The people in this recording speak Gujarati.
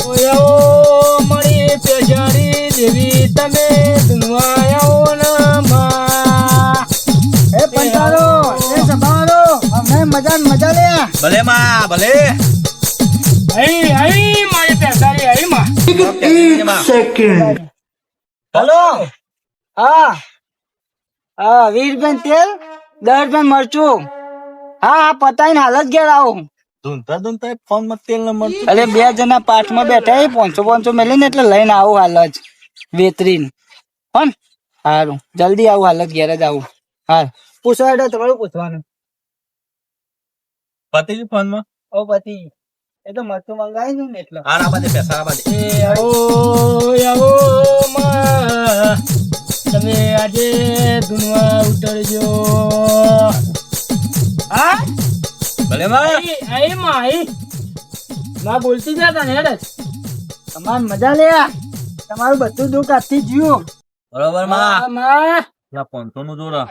ઓયો મળી પેજારી દેવી તમે ધુનવાયો ના માં એ પંચારો એ સભારો અમને મજા લે ભલે માં ભલે આઈ આઈ મારી પેજારી આઈ માં હલો હા 20 રૂપિયા તેલ 10 રૂપિયા મરચું હા પતાઈને હાલ જ ઘેર આવો ધૂનતા ફોન માં તેલ ન મળતું અરે 2 જણા પાઠમાં બેઠા 500 મેલીને એટલે લઈને આવું હાલ જ વેતરીન હન સારું જલ્દી આવું હાલ જ ઘેર જ આવું હા પૂછવા એટલે તમારું પૂછવાનું પતિ ફોન માં ઓ પતિ એ તો મરચું મંગાવી ને એટલે આ બાજે પૈસા આ બાજે એ આવો માં તમે આજે ધુનવા ઉતરજો હા ભલે માં આઈ માં આઈ માં બોલતી જતા ને હેડ તમાર મજા લે તમારું બધું દુઃખ આજથી જીવો બરોબર માં માં ત્યાં 500 નું જોરા